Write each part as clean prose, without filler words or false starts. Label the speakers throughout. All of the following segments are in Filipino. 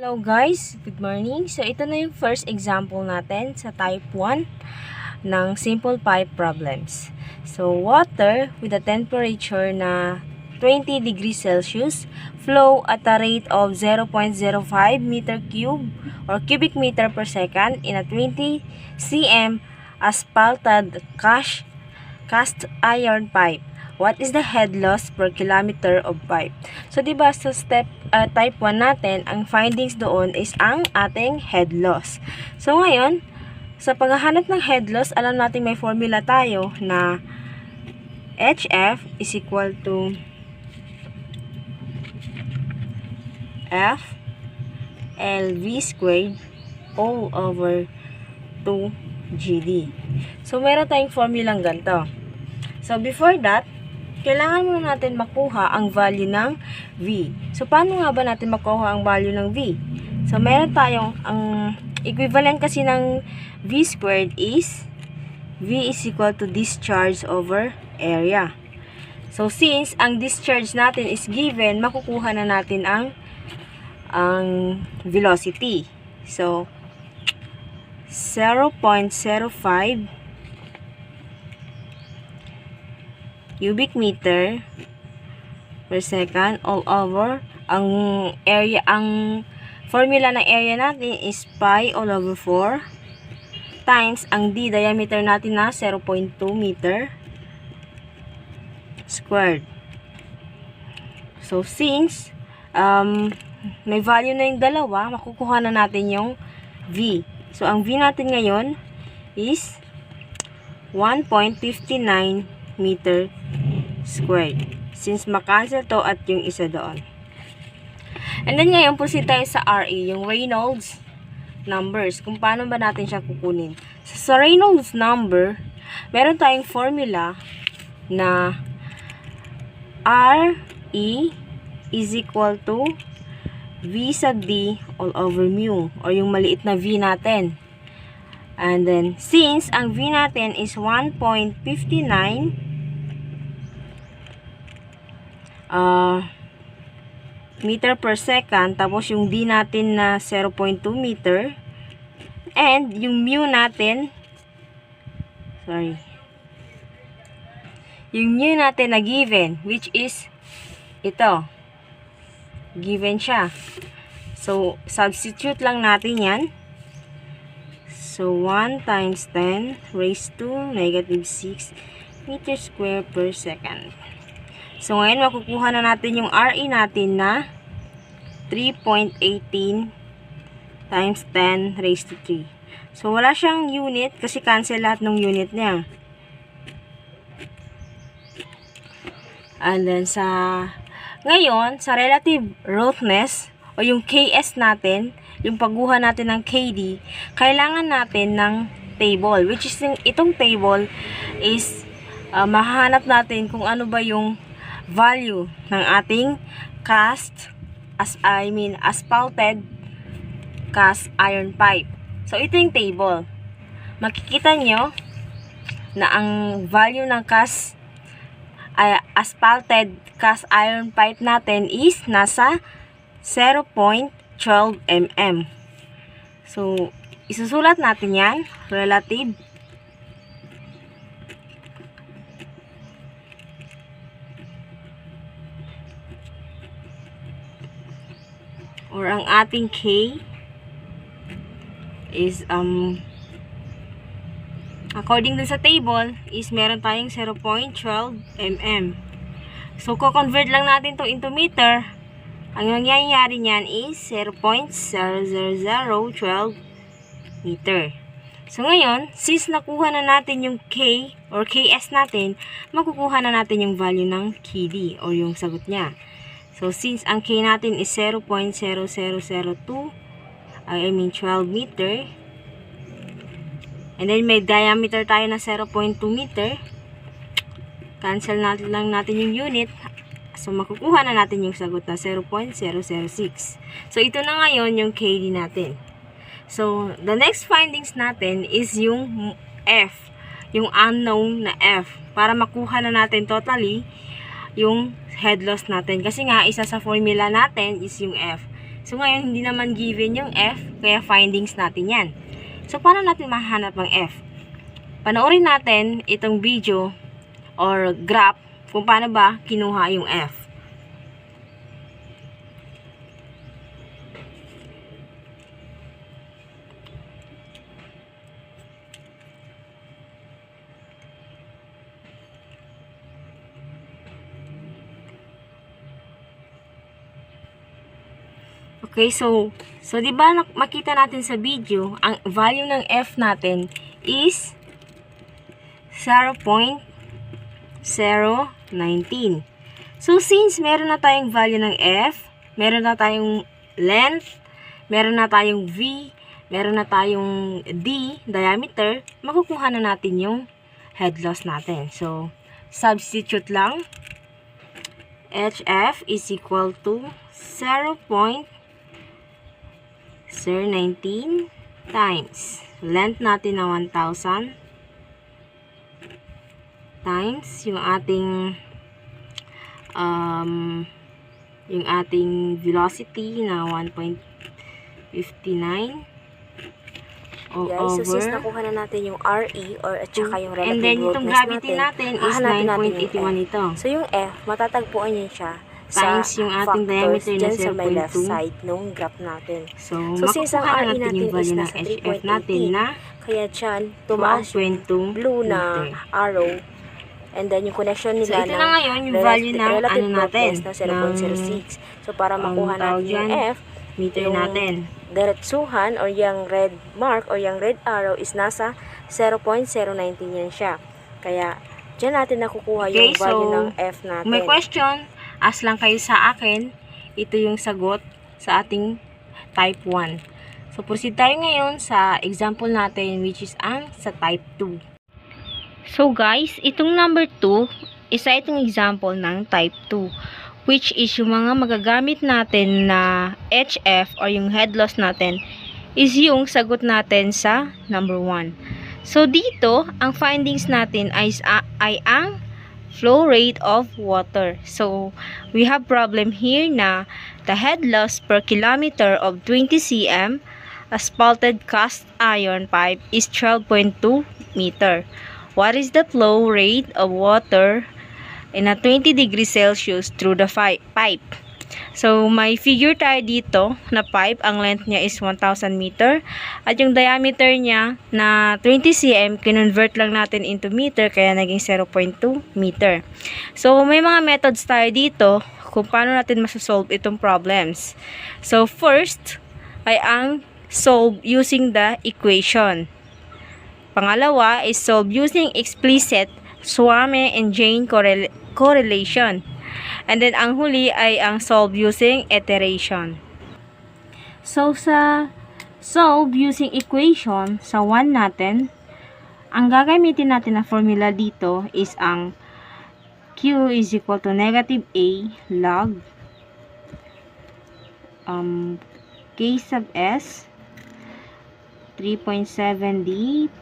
Speaker 1: Hello guys, good morning. So ito na yung first example natin sa type 1 ng simple pipe problems. So water with a temperature na 20 degrees Celsius flow at a rate of 0.05 meter cube or cubic meter per second in a 20 cm asphalted cast iron pipe. What is the head loss per kilometer of pipe? So, diba sa type 1 natin, ang findings doon is ang ating head loss. So, ngayon, sa paghahanap ng head loss, alam natin may formula tayo na HF is equal to F LV squared all over 2 GD. So, meron tayong formulang ganito. So, before that, kailangan muna natin makuha ang value ng V. So, paano nga ba natin makuha ang value ng V? So, meron tayong, ang equivalent kasi ng V squared is, V is equal to discharge over area. So, since ang discharge natin is given, makukuha na natin ang velocity. So, 0.05 cubic meter per second all over ang area, ang formula ng area natin is pi all over 4 times ang d diameter natin na 0.2 meter squared. So since may value na yung dalawa, makukuha na natin yung v. So ang v natin ngayon is 1.59 meter squared. Since makancel to at yung isa doon. And then ngayon, proceed tayo sa RE, yung Reynolds numbers. Kung paano ba natin siya kukunin. Sa Reynolds number, meron tayong formula na RE is equal to V sub D all over mu, or yung maliit na V natin. And then, since ang V natin is 1.59 meter per second, tapos yung D natin na 0.2 meter, and yung mu natin, yung mu natin na given, which is ito, given siya. So, substitute lang natin yan. So, 1 times 10 raised to negative 6 meter square per second. So, ngayon, makukuha na natin yung RE natin na 3.18 times 10 raised to 3. So, wala siyang unit kasi cancel lahat ng unit niya. And then, ngayon, sa relative roughness, o yung KS natin, yung pagguha natin ng KD, kailangan natin ng table. Which is, itong table is, mahahanap natin kung ano ba yung value ng ating asphalted cast iron pipe. So, ito yung table. Makikita nyo na ang value ng asphalted cast iron pipe natin is nasa 0.12 mm. So, isusulat natin yan, relative or ang ating K is according dun sa table is meron tayong 0.12 mm. So ko-convert lang natin to into meter. Ang mangyayari niyan is 0.00012 meter. So ngayon, since nakuha na natin yung K or KS natin, makukuha na natin yung value ng KD or yung sagot niya. So, since ang K natin is 0.0002, 12 meter, and then may diameter tayo na 0.2 meter, cancel lang natin yung unit, so makukuha na natin yung sagot na 0.006. So, ito na ngayon yung KD natin. So, the next findings natin is yung F, yung unknown na F, para makuha na natin totally yung head loss natin. Kasi nga, isa sa formula natin is yung F. So, ngayon, hindi naman given yung F, kaya findings natin yan. So, paano natin mahanap ang F? Panoorin natin itong video or graph kung paano ba kinuha yung F. Okay, so di ba makita natin sa video, ang value ng F natin is 0.019. So, since meron na tayong value ng F, meron na tayong length, meron na tayong V, meron na tayong D, diameter, makukuha na natin yung head loss natin. So, substitute lang. HF is equal to 0.019 times length natin na 1,000 times yung ating velocity na 1.59
Speaker 2: Guys, so since nakuha na natin yung RE or at saka yung relative
Speaker 1: and then itong gravity natin is 9.81 ito.
Speaker 2: So yung F, matatagpuan niyo siya
Speaker 1: times yung ating diameter na 0.2
Speaker 2: sa may left side nung graph natin.
Speaker 1: So since ang RE natin yung value ng HF natin na
Speaker 2: kaya dyan, tumaas yung blue na arrow. And then yung connection nila
Speaker 1: so ito na ngayon yung value ng ano natin
Speaker 2: na 0.06. So para makuha natin yung F,
Speaker 1: meter natin.
Speaker 2: Diretsuhan or yung red mark or yung red arrow is nasa 0.019 yan siya. Kaya dyan natin nakukuha yung value ng F natin.
Speaker 1: Kung may question, ask lang kayo sa akin. Ito yung sagot sa ating type 1. So proceed tayo ngayon sa example natin which is ang sa type 2. So guys, itong number 2 isa itong example ng type 2. Which is yung mga magagamit natin na HF or yung head loss natin is yung sagot natin sa number 1. So dito, ang findings natin ay ang flow rate of water. So we have problem here na the head loss per kilometer of 20 cm asphalted cast iron pipe is 12.2 meter. What is the flow rate of water in a 20 degrees Celsius through the pipe? So, may figure tayo dito na pipe. Ang length niya is 1,000 meter. At yung diameter niya na 20 cm, kinonvert lang natin into meter, kaya naging 0.2 meter. So, may mga methods tayo dito kung paano natin masasolve itong problems. So, first ay ang solve using the equation. Pangalawa is solve using explicit Swame and Jain correlation. And then, ang huli ay ang solve using iteration. So, sa solve using equation, sa 1 natin, ang gagamitin natin na formula dito is ang Q is equal to negative A log K sub S 3.7D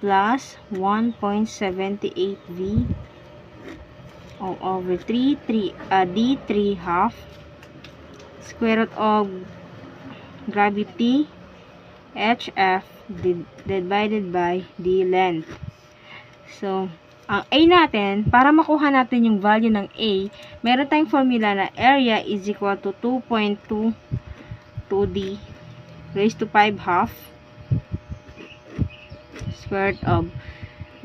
Speaker 1: plus 1.78V over 3 D3 half square root of gravity HF divided by the length. So, ang A natin, para makuha natin yung value ng A, meron tayong formula na area is equal to 2.22D raised to 5 half square root of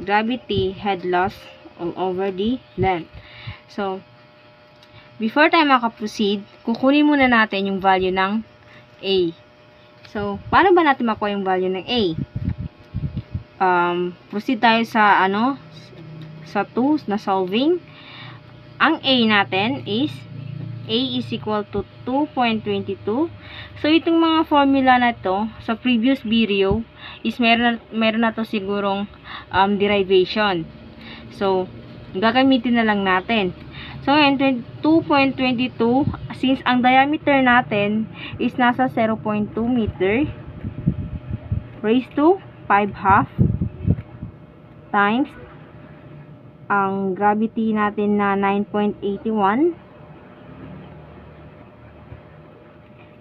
Speaker 1: gravity head loss all over the length. So, before tayo makaproceed, kukunin muna natin yung value ng A. So, paano ba natin makuha yung value ng A? Proceed tayo sa sa 2 na solving. Ang A natin is A is equal to 2.22. So, itong mga formula na to sa previous video is meron na to sigurong derivation. So, gagamitin na lang natin. So, ngayon, 2.22, since ang diameter natin is nasa 0.2 meter, raised to 5 half, times, ang gravity natin na 9.81,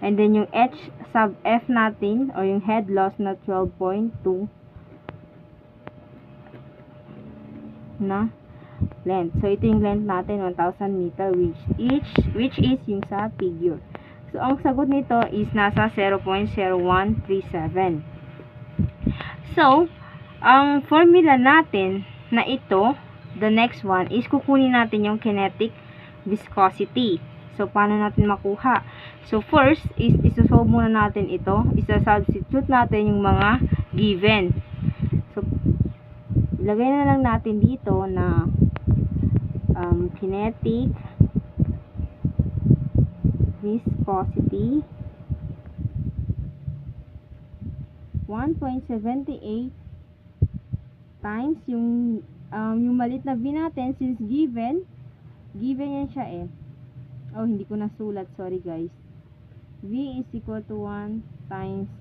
Speaker 1: And then yung H sub F natin, or yung head loss na 12.2 na length. So, ito yung length natin, 1,000 meter, which is yung sa figure. So, ang sagot nito is nasa 0.0137. So, ang formula natin na ito, the next one, is kukunin natin yung kinetic viscosity. So, paano natin makuha? So, first, is isa-solve muna natin ito. Isa-substitute natin yung mga given. So, ilagay na lang natin dito na kinetic viscosity 1.78 times yung malit na v natin, since given yan siya eh. Oh, hindi ko nasulat, sorry guys. V is equal to 1 times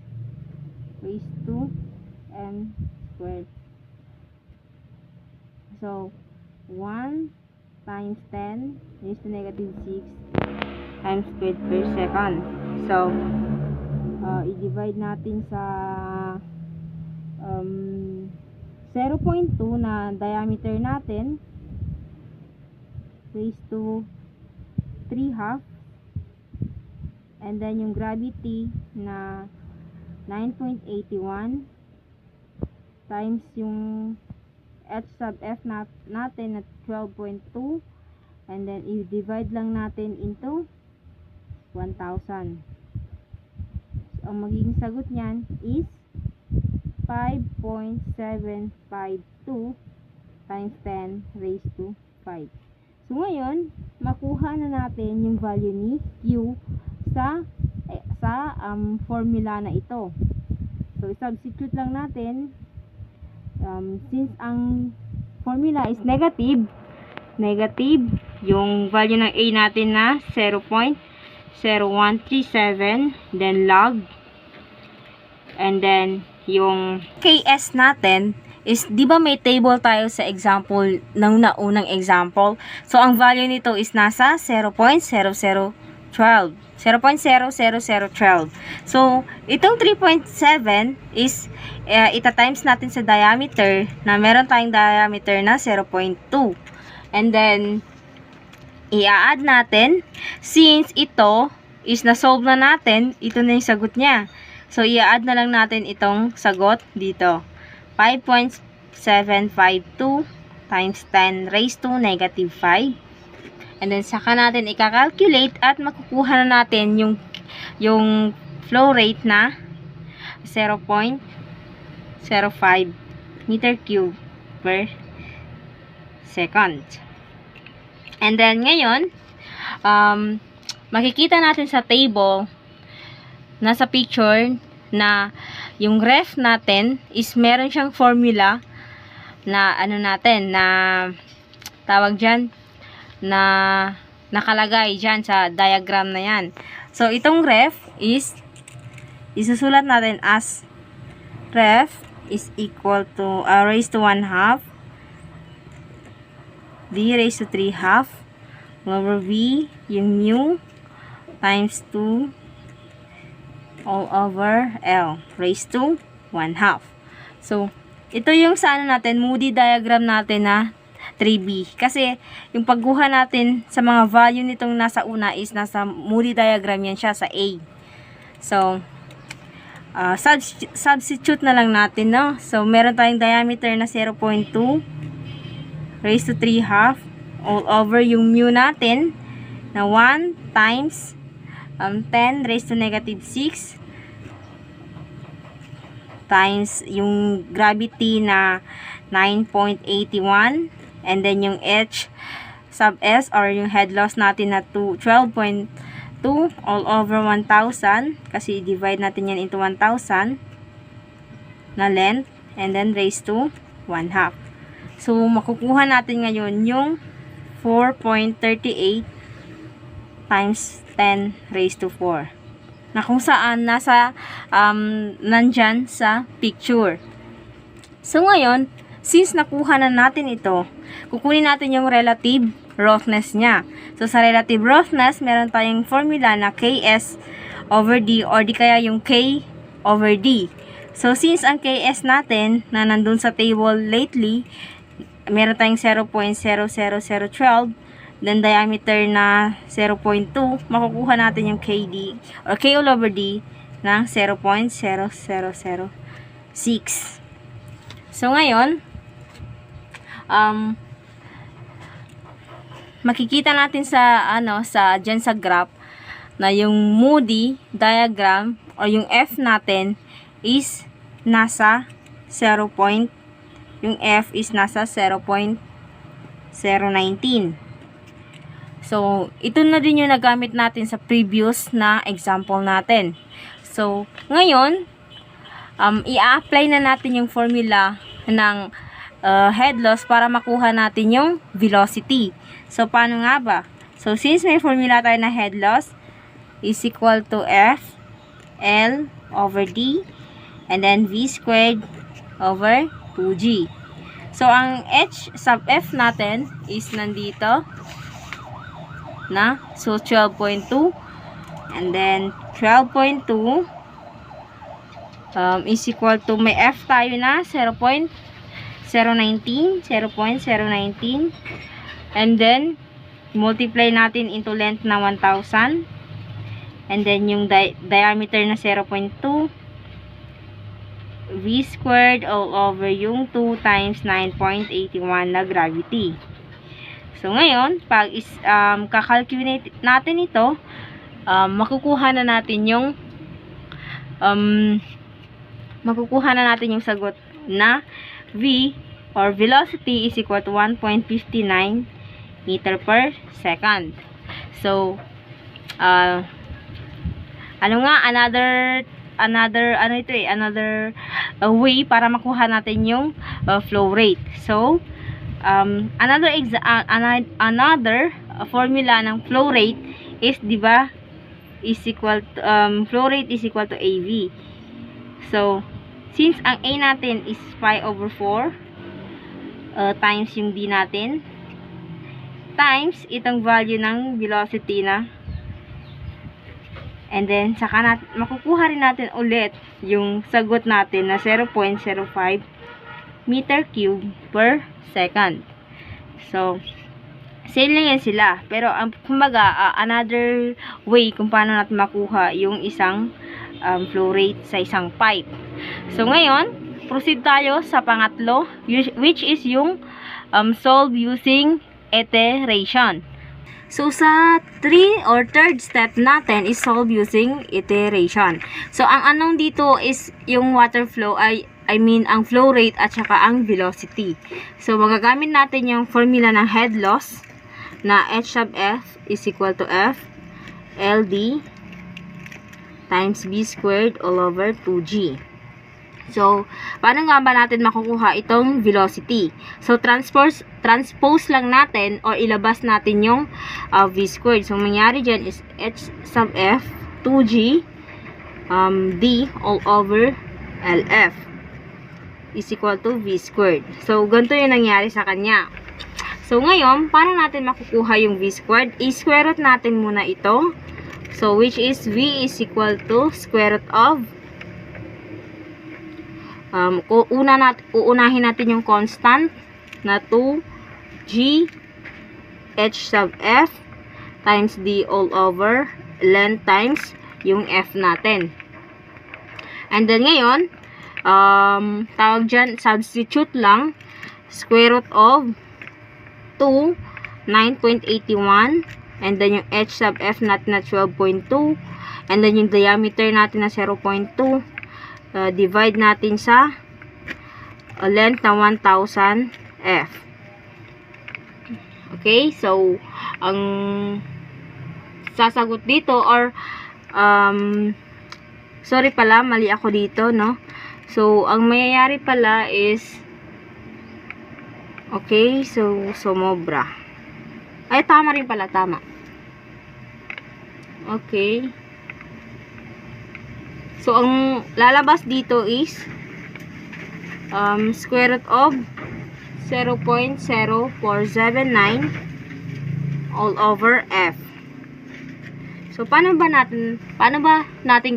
Speaker 1: raised to m squared. So, 1 times 10 raised to negative 6 times squared per second. So, i-divide natin sa 0.2 na diameter natin raised to 3/2, and then yung gravity na 9.81 times yung H sub F natin na 12.2, and then i-divide lang natin into 1,000. So, ang magiging sagot niyan is 5.752 times 10 raised to 5. So, ngayon, makuha na natin yung value ni Q sa formula na ito. So, substitute lang natin, since ang formula is negative, yung value ng A natin na 0.0137, then log, and then yung KS natin is, di ba may table tayo sa example ng naunang example? So, ang value nito is nasa 0.0012. So, itong 3.7 is ita-times natin sa diameter, na meron tayong diameter na 0.2. And then, i-add natin, since ito is na-solve na natin, ito na yung sagot niya. So, i-add na lang natin itong sagot dito. 5.752 times 10 raised to negative 5. And then, saka natin i-calculate at makukuha na natin yung flow rate na 0.05 meter cube per second. And then, ngayon, makikita natin sa table, nasa picture, na yung ref natin is meron siyang formula na na tawag dyan, na nakalagay dyan sa diagram na yan. So, itong ref is isusulat natin as ref is equal to raised to 1/2 d raised to 3/2 over v, yung mu, times 2 all over L raised to 1/2. So, ito yung sa natin, Moody diagram natin na 3B. Kasi, yung pagguha natin sa mga value nitong nasa una is nasa Moody diagram yan siya sa A. So, substitute na lang natin, no? So, meron tayong diameter na 0.2 raised to 3/2 all over yung mu natin na 1 times 10 raised to negative 6 times yung gravity na 9.81, and then yung H sub S or yung head loss natin na 12.2 all over 1,000, kasi divide natin yan into 1,000 na length, and then raised to 1/2. So, makukuha natin ngayon yung 4.38 times 10 raised to 4. Na kung saan nasa nandyan sa picture. So, ngayon, since nakuha na natin ito, kukunin natin yung relative roughness niya. So, sa relative roughness, meron tayong formula na KS over D or di kaya yung K over D. So, since ang KS natin na nandun sa table lately, meron tayong 0.00012, then diameter na 0.2, makukuha natin yung KD or K all over D ng 0.0006. So, ngayon, makikita natin sa dyan sa graph na yung Moody diagram or yung F natin is nasa 0. Yung F is nasa 0.019. So, ito na din yung nagamit natin sa previous na example natin. So, ngayon, i-apply na natin yung formula ng head loss para makuha natin yung velocity. So, paano nga ba? So, since may formula tayo na head loss is equal to F L over D and then V squared over 2G. So, ang H sub F natin is nandito na. So, 12.2 and then 12.2 is equal to, may F tayo na 0.019 and then multiply natin into length na 1,000 and then yung diameter na 0.2 V squared all over yung 2 times 9.81 na gravity. So, ngayon, pag kakalculate natin ito, makukuha na natin yung sagot na V or velocity is equal to 1.59 meter per second. So, another way para makuha natin yung flow rate. So, another formula ng flow rate is, di ba, is equal to, flow rate is equal to AV. So, since ang A natin is pi over 4 times yung D natin times itong value ng velocity na, and then saka makukuha rin natin ulit yung sagot natin na 0.05 meter cube per second. So, same lang yan sila. Pero, kumbaga, another way kung paano natin makuha yung isang flow rate sa isang pipe. So, ngayon, proceed tayo sa pangatlo, which is yung solve using iteration. So, sa third step natin is solve using iteration. So, ang anong dito is yung water flow, ang flow rate at saka ang velocity. So, magagamit natin yung formula ng head loss na H sub F is equal to F LD times B squared all over 2G. So, paano nga ba natin makukuha itong velocity? So, transpose lang natin or ilabas natin yung V squared. So, mangyari dyan is H sub F 2G D all over LF is equal to V squared. So, ganito yung nangyari sa kanya. So, ngayon, paano natin makukuha yung V squared? I-square root natin muna ito. So, which is V is equal to square root of uunahin natin yung constant na 2G H sub F times D all over length times yung F natin. And then ngayon, tawag dyan, substitute lang, square root of 2, 9.81, and then yung H sub F natin na 12.2, and then yung diameter natin na 0.2, divide natin sa length na 1,000 F. Okay, so, ang sasagot dito, or, sorry pala, mali ako dito, no? So, ang mayayari pala is, okay, so, sumobra. Ay, tama rin pala, tama. Okay. So, ang lalabas dito is, square root of 0.0479 all over F. So, paano ba natin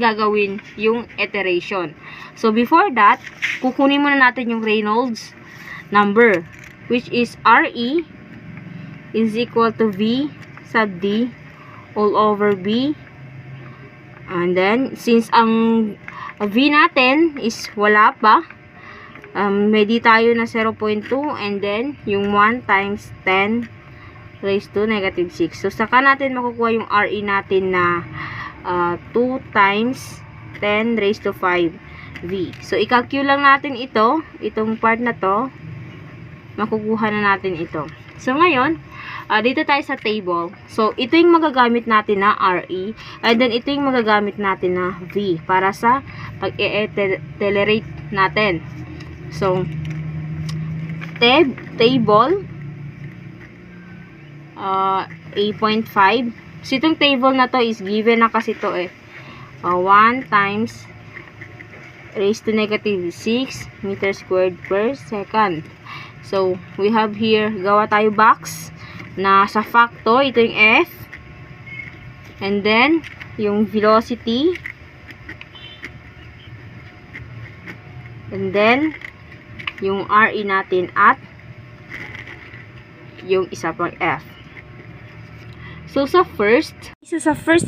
Speaker 1: gagawin yung iteration? So, before that, kukunin muna natin yung Reynolds number, which is RE is equal to V sub D all over B. And then, since ang V natin is wala pa, may D tayo na 0.2, and then, yung 1 times 10 raised to negative 6. So, saka natin makukuha yung RE natin na 2 times 10 raised to 5 V. So, i-calculate lang natin itong part na to, makukuha na natin ito. So, ngayon, dito tayo sa table. So, ito yung magagamit natin na RE, and then ito yung magagamit natin na V para sa pag-accelerate natin. So, table 8.5. So, itong table na to is given na kasi to 1 times raised to negative 6 meter squared per second. So, we have here, gawa tayo box na sa factor, ito yung F, and then yung velocity, and then yung RE natin at yung isa pang F. So, sa first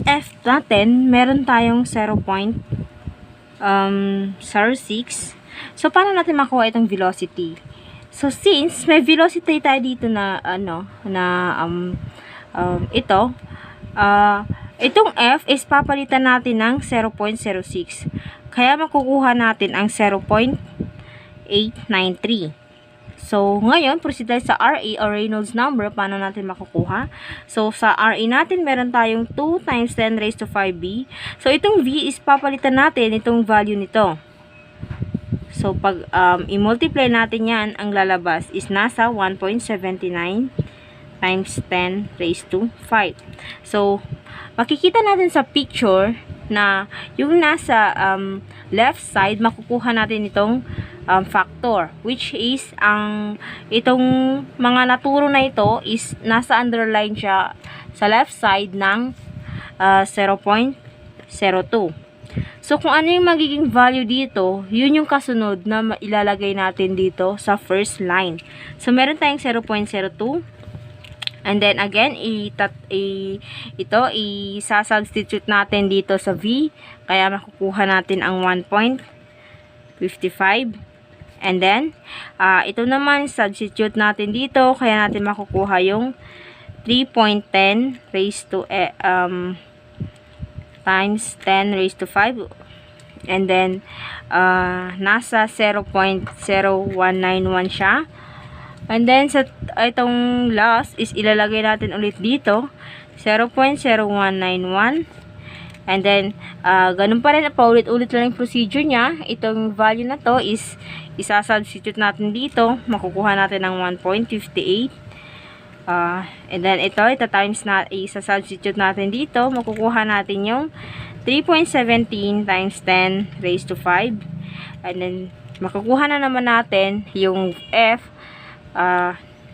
Speaker 1: F natin, meron tayong 0.06. So, paano natin makuha itong velocity? So, since may velocity tayo dito na, itong F is papalitan natin ng 0.06. Kaya, makukuha natin ang 0.893. So, ngayon, proceed tayo sa RE or Reynolds number. Paano natin makukuha? So, sa RE natin, meron tayong 2 times 10 raised to 5B. So, itong V is papalitan natin itong value nito. So, pag i-multiply natin yan, ang lalabas is nasa 1.79 times 10 raised to 5. So, makikita natin sa picture na yung nasa left side, makukuha natin itong factor, which is itong mga naturo na ito is nasa underline siya sa left side ng 0.02. So, kung ano yung magiging value dito, yun yung kasunod na ilalagay natin dito sa first line. So, meron tayong 0.02. And then, again, isa-substitute natin dito sa V. Kaya, makukuha natin ang 1.55. And then, ito naman, substitute natin dito. Kaya natin makukuha yung 3.10 raised to times 10 raised to 5. And then, nasa 0.0191 siya. And then, sa itong last is ilalagay natin ulit dito. 0.0191. And then, ganun pa rin, paulit-ulit lang yung procedure niya. Itong value na to is isa-substitute natin dito. Makukuha natin ng 1.58. And then, ita-times na, isa-substitute natin dito. Makukuha natin yung 3.17 times 10 raised to 5. And then, makukuha na naman natin yung F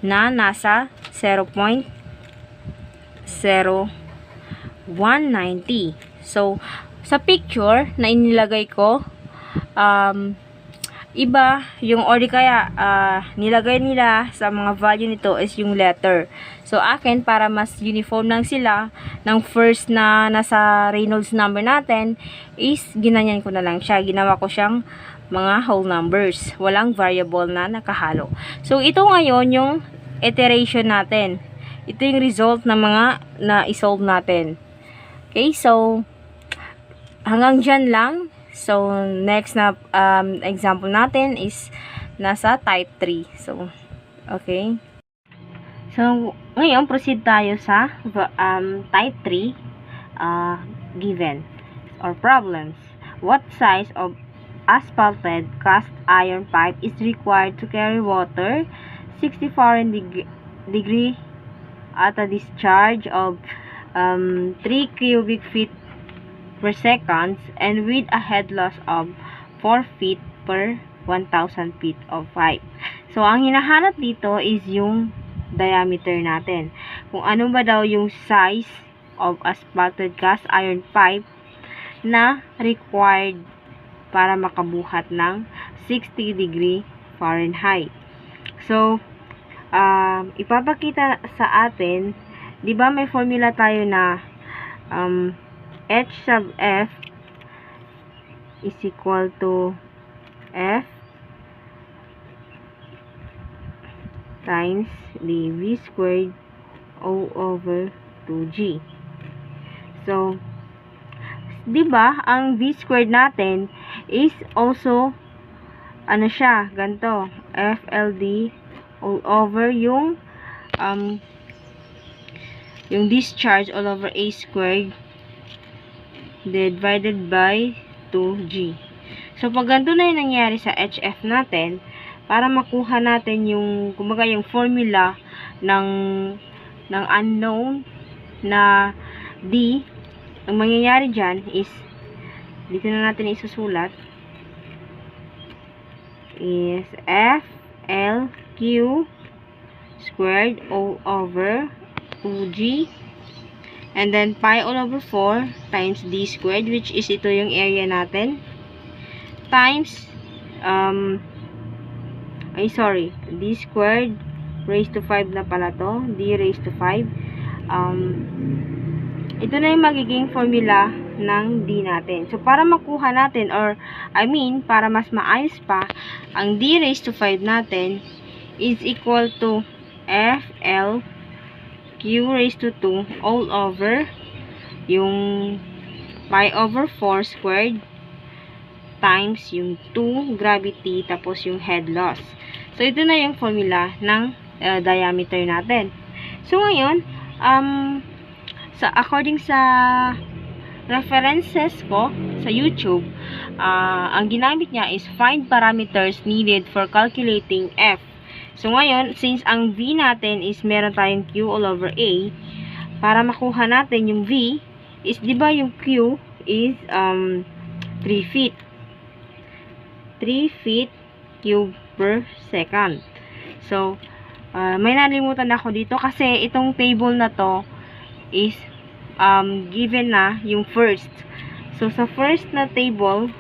Speaker 1: na nasa 0.0190. So, sa picture na inilagay ko, iba yung or kaya nilagay nila sa mga value nito is yung letter. So, akin, para mas uniform lang sila, ng first na nasa Reynolds number natin, is ginanyan ko na lang siya. Ginawa ko siyang mga whole numbers. Walang variable na nakahalo. So, ito ngayon yung iteration natin. Ito yung result ng mga na-isolve natin. Okay, so, hanggang dyan lang. So, next na example natin is nasa type 3. So, okay. So, ngayon, proceed tayo sa type 3 given or problems. What size of asphalted cast iron pipe is required to carry water 64 degree at a discharge of 3 cubic feet per second and with a head loss of 4 feet per 1,000 feet of pipe. So, ang hinahanap dito is yung diameter natin. Kung ano ba daw yung size of asphalted cast iron pipe na required para makabuhat ng 60 degree Fahrenheit. So, ipapakita sa atin, di ba may formula tayo na H sub F is equal to F times the V squared O over 2G. So, di ba ang V squared natin is also, ano siya, ganito, FLD all over yung discharge all over A squared divided by 2G. So, pag ganito na yung nangyari sa HF natin, para makuha natin yung, kumbaga yung formula ng unknown na D, ang mangyayari dyan is, dito na natin isusulat, is FLQ squared O over 2G, and then pi all over 4 times D squared, which is ito yung area natin, times D squared raised to 5 na pala to, D raised to 5. Ito na yung magiging formula ng D natin. So, para makuha natin, or para mas maayos pa, ang D raised to 5 natin is equal to FL Q raised to 2 all over yung pi over 4 squared times yung 2 gravity tapos yung head loss. So, ito na yung formula ng diameter natin. So, ngayon, according sa references ko sa YouTube, ang ginamit niya is find parameters needed for calculating F. So, ngayon, since ang V natin is meron tayong Q all over A, para makuha natin yung V, is, di ba yung Q is 3 feet. 3 feet cube per second. So, may nalimutan ako dito kasi itong table na to is given na yung first. So, sa first na table,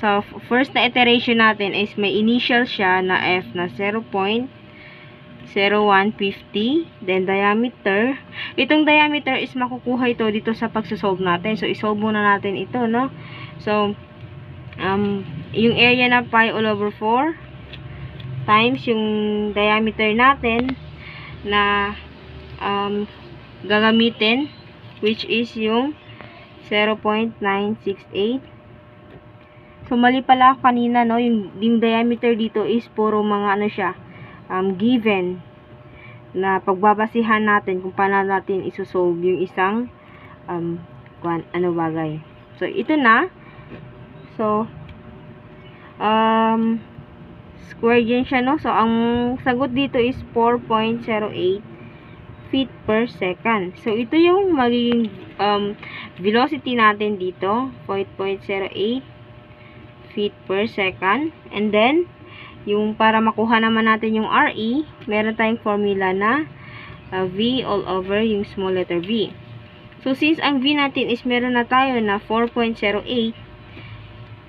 Speaker 1: sa first na iteration natin is may initial siya na F na 0.0150, then diameter. Itong diameter is makukuha ito dito sa pagsosolve natin. So, isolve muna natin ito, no? So, yung area na pi all over 4 times yung diameter natin na gagamitin, which is yung 0.968. So, mali pala ako kanina, no? Yung diameter dito is puro mga ano siya, given na pagbabasihan natin kung paano natin isosolve yung isang bagay. So, ito na. So, square yan siya, no? So, ang sagot dito is 4.08 feet per second. So, ito yung magiging velocity natin dito, 4.08 feet per second. And then, yung para makuha naman natin yung RE, meron tayong formula na V all over yung small letter V. So, since ang V natin is meron na tayo na 4.08,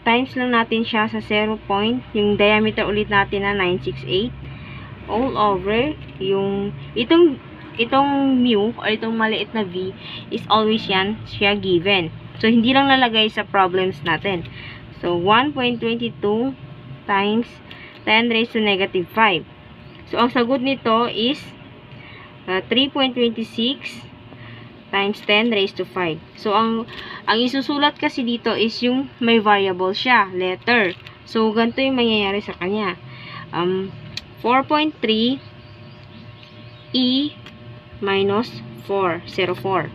Speaker 1: times lang natin siya sa 0. Yung diameter ulit natin na 968 all over yung itong mu or itong maliit na V is always yan siya given. So, hindi lang nalagay sa problems natin. So, 1.22 times 10 raised to negative 5. So, ang sagot nito is 3.26 times 10 raised to 5. So, ang isusulat kasi dito is yung may variable siya, letter. So, ganito yung mangyayari sa kanya. 4.3 E minus 404.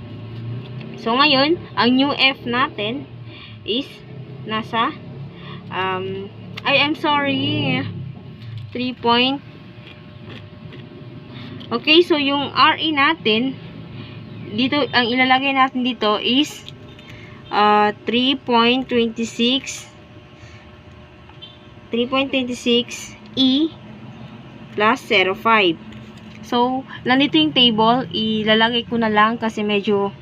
Speaker 1: So, ngayon, ang new F natin is nasa, I'm sorry, 3. Okay, so yung RE natin, dito, ang ilalagay natin dito is 3.26 E plus 0.5. So, nandito yung table, ilalagay ko na lang kasi medyo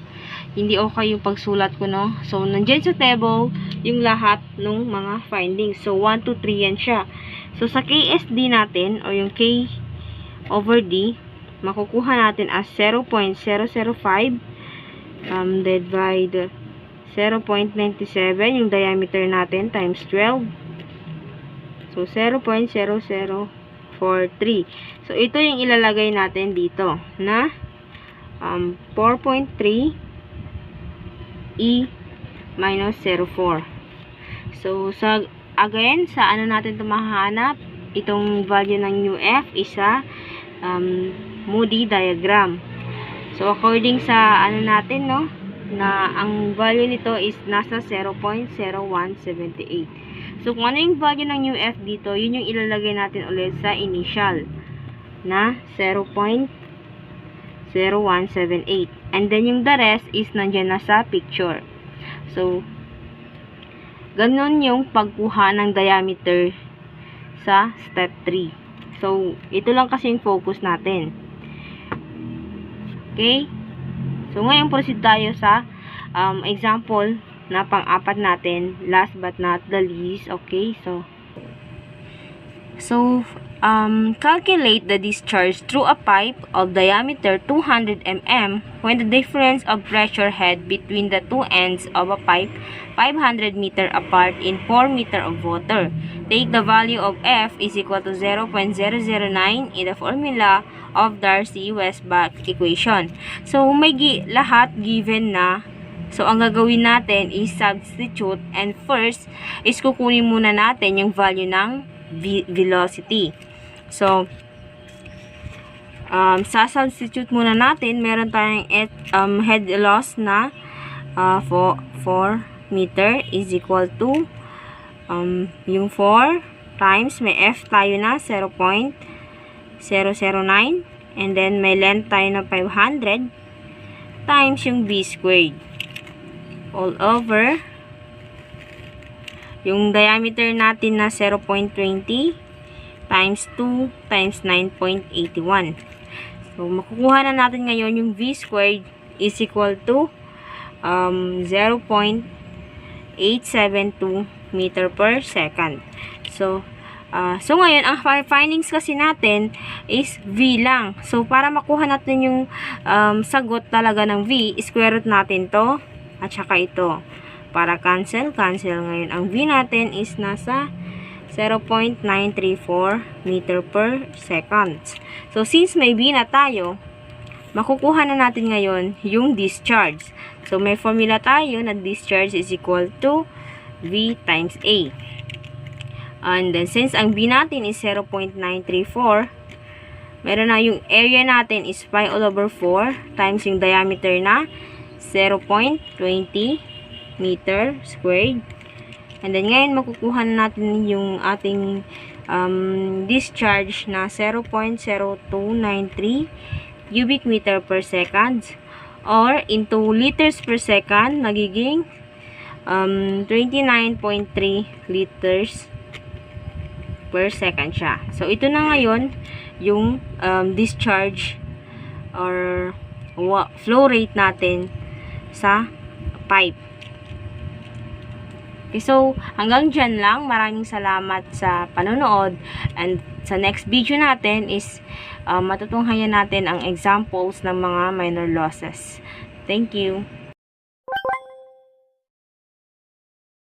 Speaker 1: hindi okay yung pagsulat ko, no? So, nandyan sa table, yung lahat ng mga findings. So, 1, 2, 3 yan siya. So, sa KSD natin, o yung K over D, makukuha natin as 0.005 divide 0.97, yung diameter natin, times 12. So, 0.0043. So, ito yung ilalagay natin dito, na 4.3 E minus 04. So, again, sa ano natin ito mahanap? Itong value ng UF is sa Moody diagram. So, according sa ano natin, no, na ang value nito is nasa 0.0178. So, kung ano yung value ng UF dito, yun yung ilalagay natin ulit sa initial na 0.0178. And then, yung the rest is nandyan na sa picture. So, ganun yung pagkuha ng diameter sa step 3. So, ito lang kasi yung focus natin. Okay? So, ngayon proceed tayo sa example na pang-apat natin. Last but not the least. Okay? So, calculate the discharge through a pipe of diameter 200 mm when the difference of pressure head between the two ends of a pipe 500 meter apart in 4 meter of water. Take the value of F is equal to 0.009 in the formula of Darcy-Weisbach equation. So, may lahat given na. So, ang gagawin natin is substitute, and first is kukunin muna natin yung value ng velocity. So, sa-substitute muna natin, meron tayong head loss na 4 meter is equal to yung 4 times, may F tayo na 0.009, and then may length tayo na 500 times yung V squared all over yung diameter natin na 0.20 times 2 times 9.81. So, makukuha na natin ngayon yung V squared is equal to 0.872 meter per second. So ngayon, ang findings kasi natin is V lang. So, para makuha natin yung sagot talaga ng V, square root natin to at saka ito. Para cancel. Ngayon, ang V natin is nasa 0.934 meter per second. So, since may V na tayo, makukuha na natin ngayon yung discharge. So, may formula tayo na discharge is equal to V times A. And then, since ang V natin is 0.934, meron na yung area natin is pi all over 4 times yung diameter na 0.20 meter squared. And then, ngayon, makukuha na natin yung ating discharge na 0.0293 cubic meter per second, or into liters per second, magiging 29.3 liters per second siya. So, ito na ngayon yung discharge or flow rate natin sa pipe. Okay, so, hanggang dyan lang. Maraming salamat sa panonood. And sa next video natin is matutunghayan natin ang examples ng mga minor losses. Thank you.